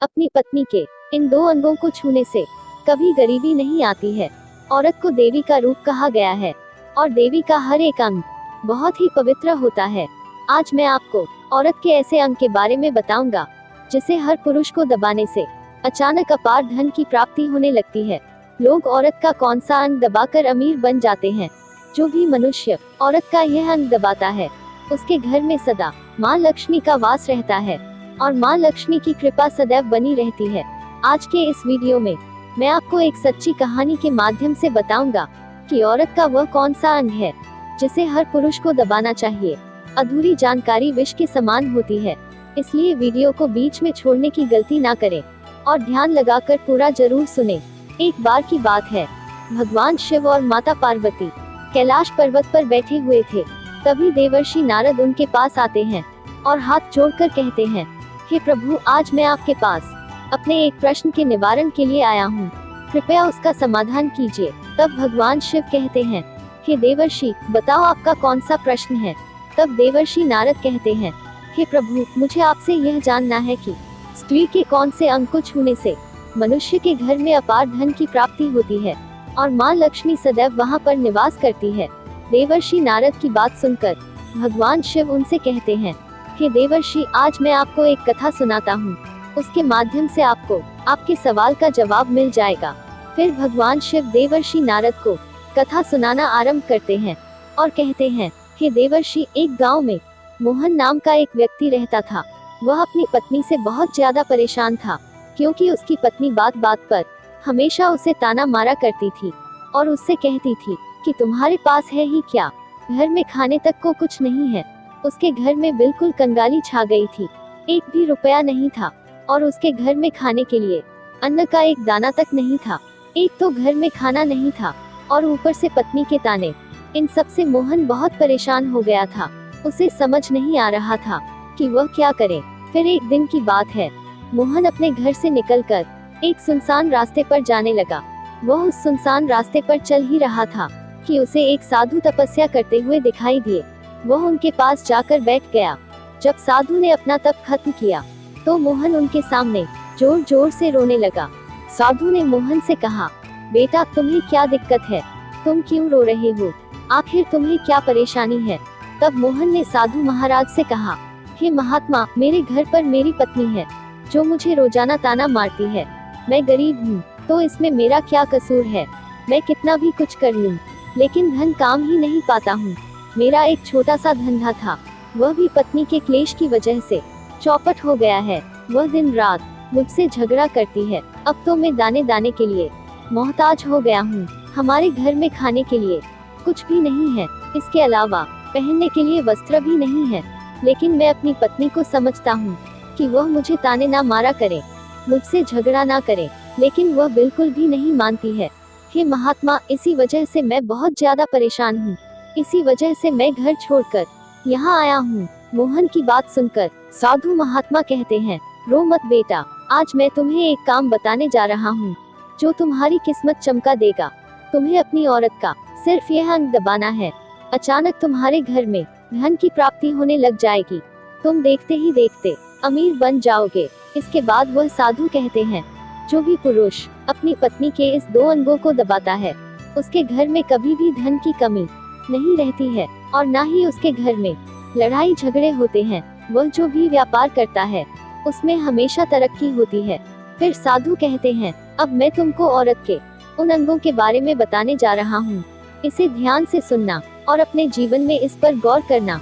अपनी पत्नी के इन दो अंगों को छूने से कभी गरीबी नहीं आती है। औरत को देवी का रूप कहा गया है और देवी का हर एक अंग बहुत ही पवित्र होता है। आज मैं आपको औरत के ऐसे अंग के बारे में बताऊंगा जिसे हर पुरुष को दबाने से अचानक अपार धन की प्राप्ति होने लगती है। लोग औरत का कौन सा अंग दबाकर अमीर बन जाते हैं। जो भी मनुष्य औरत का यह अंग दबाता है उसके घर में सदा माँ लक्ष्मी का वास रहता है और माँ लक्ष्मी की कृपा सदैव बनी रहती है। आज के इस वीडियो में मैं आपको एक सच्ची कहानी के माध्यम से बताऊंगा कि औरत का वह कौन सा अंग है जिसे हर पुरुष को दबाना चाहिए। अधूरी जानकारी विष के समान होती है, इसलिए वीडियो को बीच में छोड़ने की गलती ना करें और ध्यान लगाकर पूरा जरूर सुने। एक बार की बात है, भगवान शिव और माता पार्वती कैलाश पर्वत पर बैठे हुए थे। तभी देवर्षि नारद उनके पास आते हैं और हाथ जोड़कर कहते हैं, हे प्रभु, आज मैं आपके पास अपने एक प्रश्न के निवारण के लिए आया हूँ, कृपया उसका समाधान कीजिए। तब भगवान शिव कहते हैं, हे देवर्षि, बताओ आपका कौन सा प्रश्न है। तब देवर्षि नारद कहते हैं, हे प्रभु, मुझे आपसे यह जानना है कि स्त्री के कौन से अंग को छूने से मनुष्य के घर में अपार धन की प्राप्ति होती है और माँ लक्ष्मी सदैव वहाँ पर निवास करती है। देवर्षि नारद की बात सुनकर भगवान शिव उनसे कहते हैं, हे देवर्षि, आज मैं आपको एक कथा सुनाता हूँ, उसके माध्यम से आपको आपके सवाल का जवाब मिल जाएगा। फिर भगवान शिव देवर्षि नारद को कथा सुनाना आरंभ करते हैं और कहते हैं, हे देवर्षि, एक गांव में मोहन नाम का एक व्यक्ति रहता था। वह अपनी पत्नी से बहुत ज्यादा परेशान था क्योंकि उसकी पत्नी बात बात पर हमेशा उसे ताना मारा करती थी और उससे कहती थी कि तुम्हारे पास है ही क्या, घर में खाने तक को कुछ नहीं है। उसके घर में बिल्कुल कंगाली छा गई थी, एक भी रुपया नहीं था और उसके घर में खाने के लिए अन्न का एक दाना तक नहीं था। एक तो घर में खाना नहीं था और ऊपर से पत्नी के ताने। इन सब से मोहन बहुत परेशान हो गया था। उसे समझ नहीं आ रहा था कि वह क्या करे। फिर एक दिन की बात है, मोहन अपने घर से निकलकर एक सुनसान रास्ते पर जाने लगा। वह उस सुनसान रास्ते पर चल ही रहा था कि उसे एक साधु तपस्या करते हुए दिखाई दिए। वह उनके पास जाकर बैठ गया। जब साधु ने अपना तप खत्म किया तो मोहन उनके सामने जोर जोर से रोने लगा। साधु ने मोहन से कहा, बेटा, तुम्हें क्या दिक्कत है, तुम क्यों रो रहे हो, आखिर तुम्हें क्या परेशानी है। तब मोहन ने साधु महाराज से कहा, हे महात्मा, मेरे घर पर मेरी पत्नी है जो मुझे रोजाना ताना मारती है। मैं गरीब हूँ तो इसमें मेरा क्या कसूर है। मैं कितना भी कुछ कर लूँ लेकिन धन काम ही नहीं पाता हूँ। मेरा एक छोटा सा धंधा था, वह भी पत्नी के क्लेश की वजह से चौपट हो गया है। वह दिन रात मुझसे झगड़ा करती है। अब तो मैं दाने दाने के लिए मोहताज हो गया हूँ। हमारे घर में खाने के लिए कुछ भी नहीं है, इसके अलावा पहनने के लिए वस्त्र भी नहीं है। लेकिन मैं अपनी पत्नी को समझता हूँ कि वह मुझे ताने ना मारा करे, मुझसे झगड़ा ना करे, लेकिन वह बिल्कुल भी नहीं मानती है। हे महात्मा, इसी वजह से मैं बहुत ज्यादा परेशान हूँ। इसी वजह से मैं घर छोड़कर यहाँ आया हूँ। मोहन की बात सुनकर साधु महात्मा कहते हैं, रो मत बेटा, आज मैं तुम्हें एक काम बताने जा रहा हूँ जो तुम्हारी किस्मत चमका देगा। तुम्हें अपनी औरत का सिर्फ यह अंग दबाना है, अचानक तुम्हारे घर में धन की प्राप्ति होने लग जाएगी। तुम देखते ही देखते अमीर बन जाओगे। इसके बाद वह साधु कहते हैं, जो भी पुरुष अपनी पत्नी के इस दो अंगों को दबाता है उसके घर में कभी भी धन की कमी नहीं रहती है और ना ही उसके घर में लड़ाई झगड़े होते हैं। वह जो भी व्यापार करता है उसमें हमेशा तरक्की होती है। फिर साधु कहते हैं, अब मैं तुमको औरत के उन अंगों के बारे में बताने जा रहा हूँ, इसे ध्यान से सुनना और अपने जीवन में इस पर गौर करना।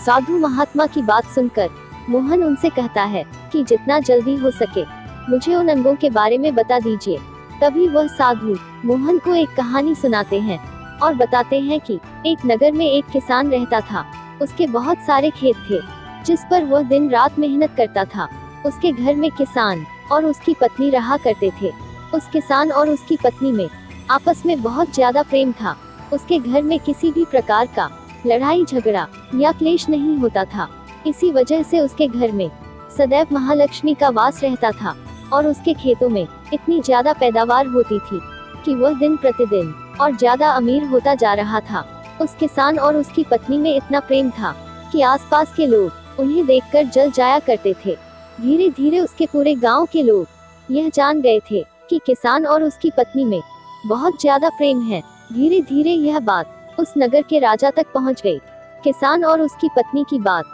साधु महात्मा की बात सुनकर मोहन उनसे कहता है कि जितना जल्दी हो सके मुझे उन अंगों के बारे में बता दीजिए। तभी वह साधु मोहन को एक कहानी सुनाते हैं और बताते हैं कि एक नगर में एक किसान रहता था। उसके बहुत सारे खेत थे जिस पर वह दिन रात मेहनत करता था। उसके घर में किसान और उसकी पत्नी रहा करते थे। उस किसान और उसकी पत्नी में आपस में बहुत ज्यादा प्रेम था। उसके घर में किसी भी प्रकार का लड़ाई झगड़ा या क्लेश नहीं होता था। इसी वजह से उसके घर में सदैव महालक्ष्मी का वास रहता था और उसके खेतों में इतनी ज्यादा पैदावार होती थी कि वह दिन प्रतिदिन और ज्यादा अमीर होता जा रहा था। उस किसान और उसकी पत्नी में इतना प्रेम था कि आसपास के लोग उन्हें देखकर जल जाया करते थे। धीरे धीरे उसके पूरे गांव के लोग यह जान गए थे कि किसान और उसकी पत्नी में बहुत ज्यादा प्रेम है। धीरे धीरे यह बात उस नगर के राजा तक पहुंच गई। किसान और उसकी पत्नी की बात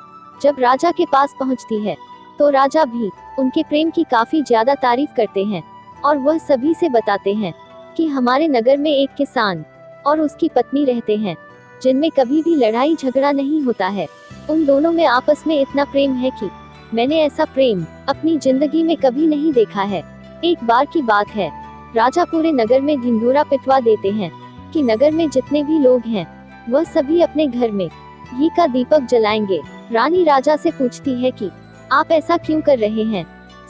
जब राजा के पास पहुंचती है तो राजा भी उनके प्रेम की काफी ज्यादा तारीफ करते हैं और वह सभी से बताते हैं कि हमारे नगर में एक किसान और उसकी पत्नी रहते हैं जिनमें कभी भी लड़ाई झगड़ा नहीं होता है। उन दोनों में आपस में इतना प्रेम है कि मैंने ऐसा प्रेम अपनी जिंदगी में कभी नहीं देखा है। एक बार की बात है, राजा पूरे नगर में ढिंढोरा पिटवा देते हैं कि नगर में जितने भी लोग हैं वह सभी अपने घर में घी का दीपक जलाएंगे। रानी राजा से पूछती है कि आप ऐसा क्यों कर रहे हैं,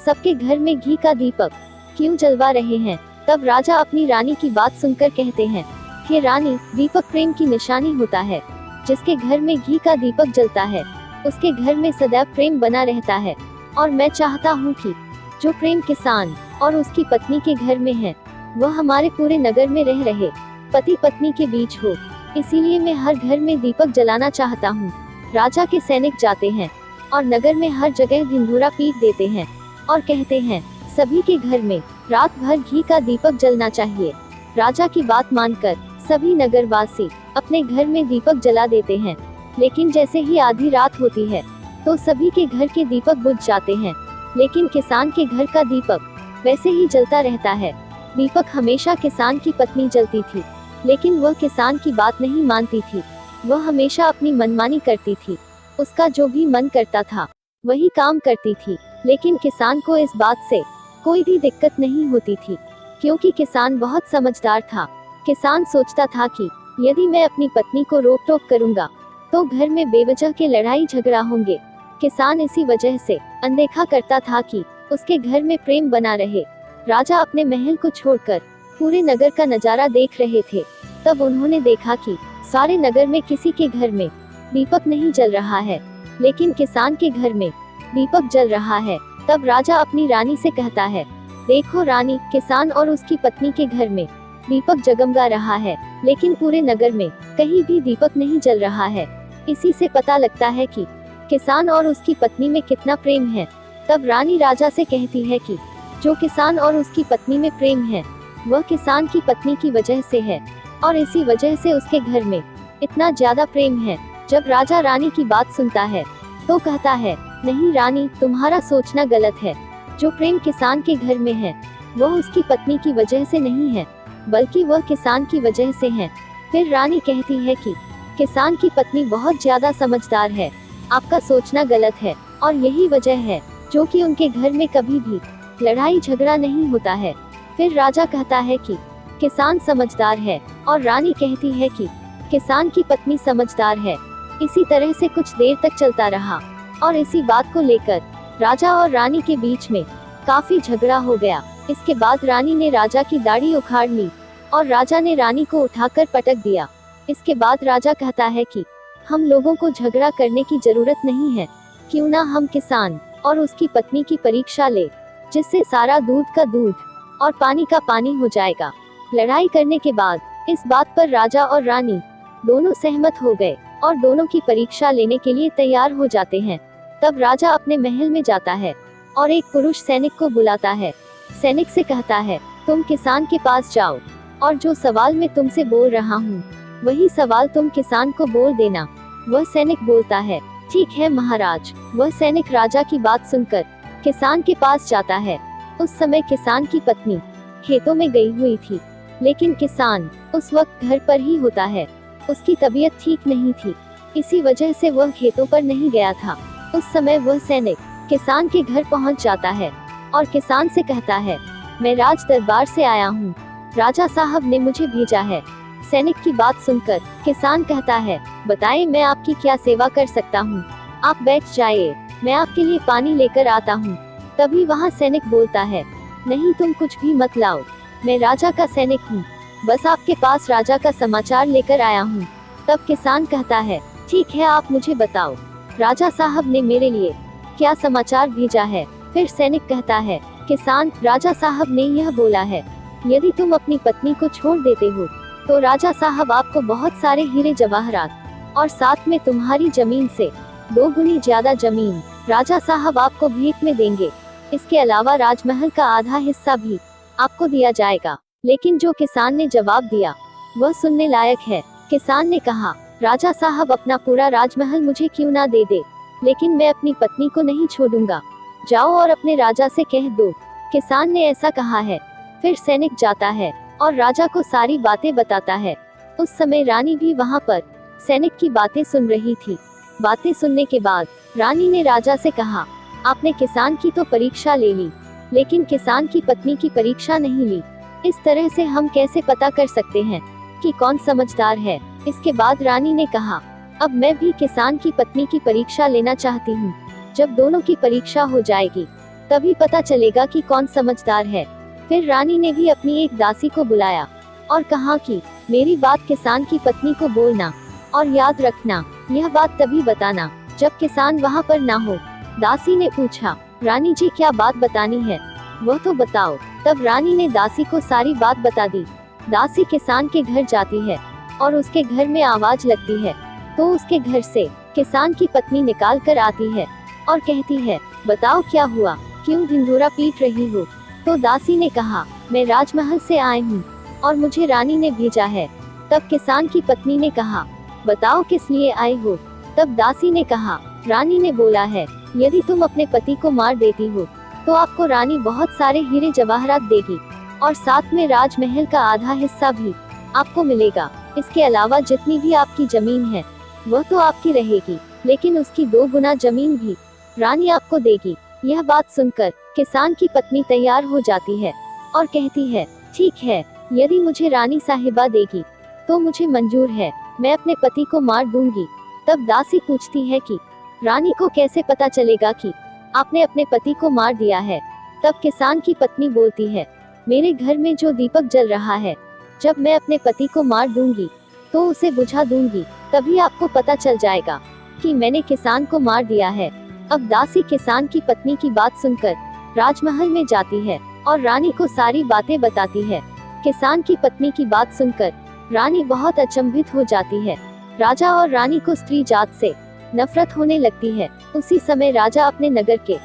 सबके घर में घी का दीपक क्यों जलवा रहे हैं। तब राजा अपनी रानी की बात सुनकर कहते हैं कि रानी, दीपक प्रेम की निशानी होता है। जिसके घर में घी का दीपक जलता है उसके घर में सदैव प्रेम बना रहता है और मैं चाहता हूँ कि जो प्रेम किसान और उसकी पत्नी के घर में है वह हमारे पूरे नगर में रह रहे, पति पत्नी के बीच हो। इसीलिए मैं हर घर में दीपक जलाना चाहता हूँ। राजा के सैनिक जाते हैं और नगर में हर जगह ढिंढोरा पीट देते हैं और कहते हैं सभी के घर में रात भर घी का दीपक जलना चाहिए। राजा की बात मानकर सभी नगरवासी अपने घर में दीपक जला देते हैं, लेकिन जैसे ही आधी रात होती है तो सभी के घर के दीपक बुझ जाते हैं, लेकिन किसान के घर का दीपक वैसे ही जलता रहता है। दीपक हमेशा किसान की पत्नी जलती थी, लेकिन वह किसान की बात नहीं मानती थी। वह हमेशा अपनी मनमानी करती थी, उसका जो भी मन करता था वही काम करती थी। लेकिन किसान को इस बात से कोई भी दिक्कत नहीं होती थी, क्योंकि किसान बहुत समझदार था। किसान सोचता था कि यदि मैं अपनी पत्नी को रोक टोक करूंगा तो घर में बेवजह के लड़ाई झगड़ा होंगे। किसान इसी वजह से अनदेखा करता था कि उसके घर में प्रेम बना रहे। राजा अपने महल को छोड़कर पूरे नगर का नजारा देख रहे थे। तब उन्होंने देखा कि सारे नगर में किसी के घर में दीपक नहीं जल रहा है, लेकिन किसान के घर में दीपक जल रहा है। तब राजा अपनी रानी से कहता है, देखो रानी, किसान और उसकी पत्नी के घर में दीपक जगमगा रहा है, लेकिन पूरे नगर में कहीं भी दीपक नहीं जल रहा है। इसी से पता लगता है कि किसान और उसकी पत्नी में कितना प्रेम है। तब रानी राजा से कहती है कि जो किसान और उसकी पत्नी में प्रेम है वह किसान की पत्नी की वजह से है और इसी वजह से उसके घर में इतना ज्यादा प्रेम है। जब राजा रानी की बात सुनता है तो कहता है, नहीं रानी, तुम्हारा सोचना गलत है। जो प्रेम किसान के घर में है वह उसकी पत्नी की वजह से नहीं है, बल्कि वह किसान की वजह से है। फिर रानी कहती है कि किसान की पत्नी बहुत ज्यादा समझदार है, आपका सोचना गलत है और यही वजह है जो कि उनके घर में कभी भी लड़ाई झगड़ा नहीं होता है। फिर राजा कहता है कि किसान समझदार है और रानी कहती है कि किसान की पत्नी समझदार है। इसी तरह से कुछ देर तक चलता रहा और इसी बात को लेकर राजा और रानी के बीच में काफी झगड़ा हो गया। इसके बाद रानी ने राजा की दाढ़ी उखाड़ ली और राजा ने रानी को उठाकर पटक दिया। इसके बाद राजा कहता है कि हम लोगों को झगड़ा करने की जरूरत नहीं है, क्यों ना हम किसान और उसकी पत्नी की परीक्षा ले, जिससे सारा दूध का दूध और पानी का पानी हो जाएगा। लड़ाई करने के बाद इस बात पर राजा और रानी दोनों सहमत हो गए और दोनों की परीक्षा लेने के लिए तैयार हो जाते हैं। तब राजा अपने महल में जाता है और एक पुरुष सैनिक को बुलाता है। सैनिक से कहता है, तुम किसान के पास जाओ और जो सवाल मैं तुमसे बोल रहा हूँ वही सवाल तुम किसान को बोल देना। वह सैनिक बोलता है, ठीक है महाराज। वह सैनिक राजा की बात सुनकर किसान के पास जाता है। उस समय किसान की पत्नी खेतों में गई हुई थी, लेकिन किसान उस वक्त घर पर ही होता है। उसकी तबीयत ठीक नहीं थी, इसी वजह से वह खेतों पर नहीं गया था। उस समय वह सैनिक किसान के घर पहुंच जाता है और किसान से कहता है, मैं राज दरबार से आया हूँ, राजा साहब ने मुझे भेजा है। सैनिक की बात सुनकर किसान कहता है, बताएं मैं आपकी क्या सेवा कर सकता हूँ। आप बैठ जाइए, मैं आपके लिए पानी लेकर आता हूँ। तभी वहाँ सैनिक बोलता है, नहीं तुम कुछ भी मत लाओ, मैं राजा का सैनिक हूँ, बस आपके पास राजा का समाचार लेकर आया हूँ। तब किसान कहता है, ठीक है आप मुझे बताओ, राजा साहब ने मेरे लिए क्या समाचार भेजा है। फिर सैनिक कहता है, किसान, राजा साहब ने यह बोला है, यदि तुम अपनी पत्नी को छोड़ देते हो तो राजा साहब आपको बहुत सारे हीरे जवाहरात और साथ में तुम्हारी जमीन से 2 गुनी ज्यादा जमीन राजा साहब आपको भेंट में देंगे। इसके अलावा राजमहल का आधा हिस्सा भी आपको दिया जाएगा। लेकिन जो किसान ने जवाब दिया वह सुनने लायक है। किसान ने कहा, राजा साहब अपना पूरा राजमहल मुझे क्यों ना दे दे, लेकिन मैं अपनी पत्नी को नहीं छोड़ूंगा। जाओ और अपने राजा से कह दो। किसान ने ऐसा कहा है। फिर सैनिक जाता है और राजा को सारी बातें बताता है। उस समय रानी भी वहाँ पर सैनिक की बातें सुन रही थी। बातें सुनने के बाद रानी ने राजा से कहा, आपने किसान की तो परीक्षा ले ली, लेकिन किसान की पत्नी की परीक्षा नहीं ली। इस तरह से हम कैसे पता कर सकते हैं कि कौन समझदार है। इसके बाद रानी ने कहा, अब मैं भी किसान की पत्नी की परीक्षा लेना चाहती हूँ। जब दोनों की परीक्षा हो जाएगी तभी पता चलेगा कि कौन समझदार है। फिर रानी ने भी अपनी एक दासी को बुलाया और कहा कि मेरी बात किसान की पत्नी को बोलना, और याद रखना यह बात तभी बताना जब किसान वहाँ पर ना हो। दासी ने पूछा, रानी जी क्या बात बतानी है, वह तो बताओ। तब रानी ने दासी को सारी बात बता दी। दासी किसान के घर जाती है और उसके घर में आवाज लगती है तो उसके घर से किसान की पत्नी निकाल कर आती है और कहती है, बताओ क्या हुआ, क्यों ढिंढोरा पीट रही हो। तो दासी ने कहा, मैं राजमहल से आई हूँ और मुझे रानी ने भेजा है। तब किसान की पत्नी ने कहा, बताओ किस लिए आए हो। तब दासी ने कहा, रानी ने बोला है यदि तुम अपने पति को मार देती हो तो आपको रानी बहुत सारे हीरे जवाहरात देगी और साथ में राजमहल का आधा हिस्सा भी आपको मिलेगा। इसके अलावा जितनी भी आपकी जमीन है वह तो आपकी रहेगी, लेकिन उसकी 2 गुना जमीन भी रानी आपको देगी। यह बात सुनकर किसान की पत्नी तैयार हो जाती है और कहती है, ठीक है, यदि मुझे रानी साहिबा देगी तो मुझे मंजूर है, मैं अपने पति को मार दूंगी। तब दासी पूछती है कि रानी को कैसे पता चलेगा कि आपने अपने पति को मार दिया है। तब किसान की पत्नी बोलती है, मेरे घर में जो दीपक जल रहा है, जब मैं अपने पति को मार दूंगी तो उसे बुझा दूंगी, तभी आपको पता चल जाएगा कि मैंने किसान को मार दिया है। अब दासी किसान की पत्नी की बात सुनकर राजमहल में जाती है और रानी को सारी बातें बताती है। किसान की पत्नी की बात सुनकर रानी बहुत अचंभित हो जाती है। राजा और रानी को स्त्री जात से नफरत होने लगती है। उसी समय राजा अपने नगर के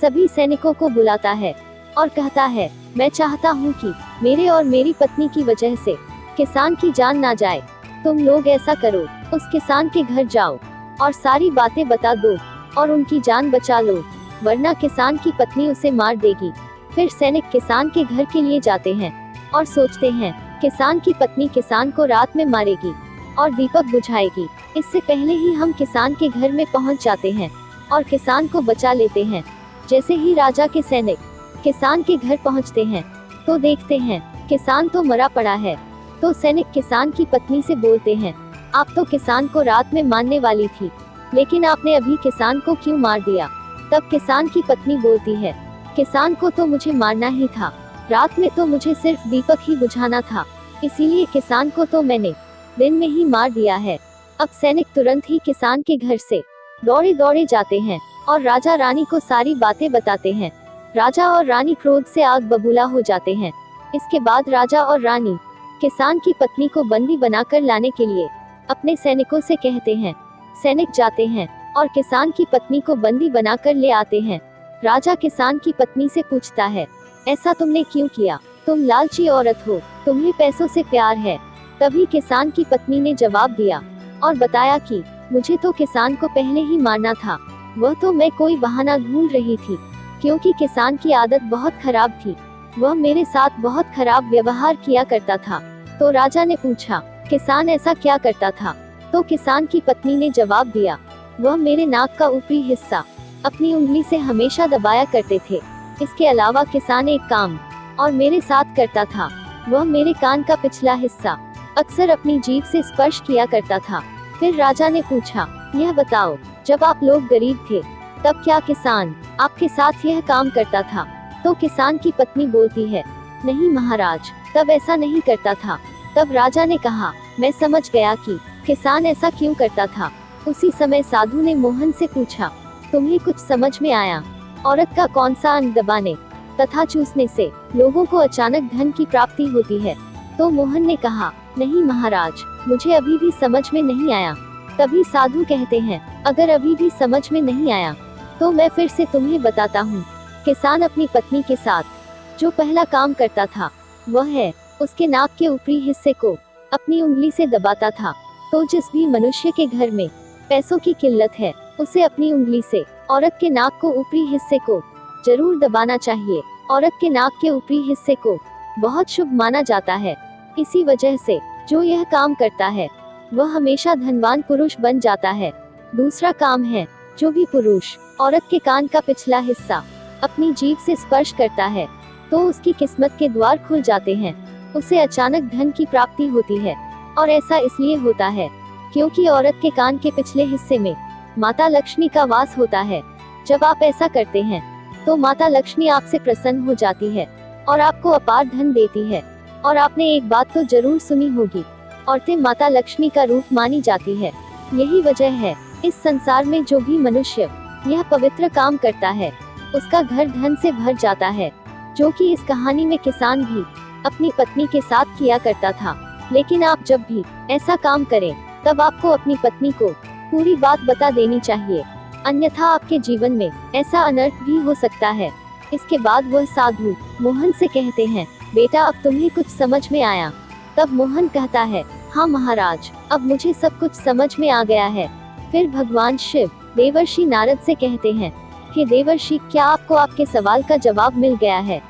सभी सैनिकों को बुलाता है और कहता है, मैं चाहता हूँ कि मेरे और मेरी पत्नी की वजह से किसान की जान ना जाए। तुम लोग ऐसा करो, उस किसान के घर जाओ और सारी बातें बता दो और उनकी जान बचा लो, वरना किसान की पत्नी उसे मार देगी। फिर सैनिक किसान के घर के लिए जाते हैं और सोचते हैं किसान की पत्नी किसान को रात में मारेगी और दीपक बुझाएगी। इससे पहले ही हम किसान के घर में पहुंच जाते हैं और किसान को बचा लेते हैं। जैसे ही राजा के सैनिक किसान के घर पहुंचते हैं तो देखते हैं किसान तो मरा पड़ा है। तो सैनिक किसान की पत्नी से बोलते हैं, आप तो किसान को रात में मारने वाली थी, लेकिन आपने अभी किसान को क्यों मार दिया। तब किसान की पत्नी बोलती है, किसान को तो मुझे मारना ही था, रात में तो मुझे सिर्फ दीपक ही बुझाना था, इसीलिए किसान को तो मैंने दिन में ही मार दिया है। अब सैनिक तुरंत ही किसान के घर से दौड़े दौड़े जाते हैं और राजा रानी को सारी बातें बताते हैं। राजा और रानी क्रोध से आग बबूला हो जाते हैं। इसके बाद राजा और रानी किसान की पत्नी को बंदी बनाकर लाने के लिए अपने सैनिकों से कहते हैं। सैनिक जाते हैं और किसान की पत्नी को बंदी बनाकर ले आते हैं। राजा किसान की पत्नी से पूछता है, ऐसा तुमने क्यों किया, तुम लालची औरत हो, तुम्हें पैसों से प्यार है। तभी किसान की पत्नी ने जवाब दिया और बताया कि मुझे तो किसान को पहले ही मारना था, वह तो मैं कोई बहाना ढूंढ रही थी, क्योंकि किसान की आदत बहुत खराब थी, वह मेरे साथ बहुत खराब व्यवहार किया करता था। तो राजा ने पूछा, किसान ऐसा क्या करता था। तो किसान की पत्नी ने जवाब दिया, वह मेरे नाक का ऊपरी हिस्सा अपनी उंगली से हमेशा दबाया करते थे। इसके अलावा किसान एक काम और मेरे साथ करता था, वह मेरे कान का पिछला हिस्सा अक्सर अपनी जीभ से स्पर्श किया करता था। फिर राजा ने पूछा, यह बताओ, जब आप लोग गरीब थे तब क्या किसान आपके साथ यह काम करता था। तो किसान की पत्नी बोलती है, नहीं महाराज, तब ऐसा नहीं करता था। तब राजा ने कहा, मैं समझ गया कि किसान ऐसा क्यों करता था। उसी समय साधु ने मोहन से पूछा, तुम्हें कुछ समझ में आया, औरत का कौन सा अंग दबाने तथा चूसने से लोगों को अचानक धन की प्राप्ति होती है। तो मोहन ने कहा, नहीं महाराज, मुझे अभी भी समझ में नहीं आया। तभी साधु कहते हैं, अगर अभी भी समझ में नहीं आया तो मैं फिर से तुम्हें बताता हूँ। किसान अपनी पत्नी के साथ जो पहला काम करता था वह है उसके नाक के ऊपरी हिस्से को अपनी उंगली से दबाता था। तो जिस भी मनुष्य के घर में पैसों की किल्लत है उसे अपनी उंगली से औरत के नाक को ऊपरी हिस्से को जरूर दबाना चाहिए। औरत के नाक के ऊपरी हिस्से को बहुत शुभ माना जाता है। इसी वजह से जो यह काम करता है वह हमेशा धनवान पुरुष बन जाता है। दूसरा काम है, जो भी पुरुष औरत के कान का पिछला हिस्सा अपनी जीभ से स्पर्श करता है तो उसकी किस्मत के द्वार खुल जाते हैं। उसे अचानक धन की प्राप्ति होती है। और ऐसा इसलिए होता है क्योंकि औरत के कान के पिछले हिस्से में माता लक्ष्मी का वास होता है। जब आप ऐसा करते हैं तो माता लक्ष्मी आपसे प्रसन्न हो जाती है और आपको अपार धन देती है। और आपने एक बात तो जरूर सुनी होगी, औरतें माता लक्ष्मी का रूप मानी जाती है। यही वजह है इस संसार में जो भी मनुष्य यह पवित्र काम करता है उसका घर धन से भर जाता है। जो कि इस कहानी में किसान भी अपनी पत्नी के साथ किया करता था। लेकिन आप जब भी ऐसा काम करें तब आपको अपनी पत्नी को पूरी बात बता देनी चाहिए, अन्यथा आपके जीवन में ऐसा अनर्थ भी हो सकता है। इसके बाद वह साधु मोहन से कहते हैं, बेटा अब तुम्हें कुछ समझ में आया? तब मोहन कहता है, हाँ महाराज, अब मुझे सब कुछ समझ में आ गया है। फिर भगवान शिव देवर्षि नारद से कहते हैं कि देवर्षि, क्या आपको आपके सवाल का जवाब मिल गया है?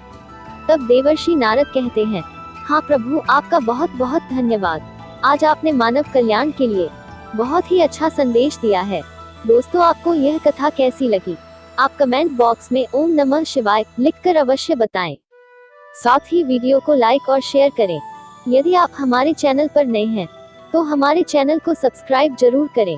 तब देवर्षि नारद कहते हैं, हाँ प्रभु, आपका बहुत बहुत धन्यवाद। आज आपने मानव कल्याण के लिए बहुत ही अच्छा संदेश दिया है। दोस्तों, आपको यह कथा कैसी लगी? आप कमेंट बॉक्स में ओम नमः शिवाय लिखकर अवश्य बताएं। साथ ही वीडियो को लाइक और शेयर करें। यदि आप हमारे चैनल पर नए हैं तो हमारे चैनल को सब्सक्राइब जरूर करें।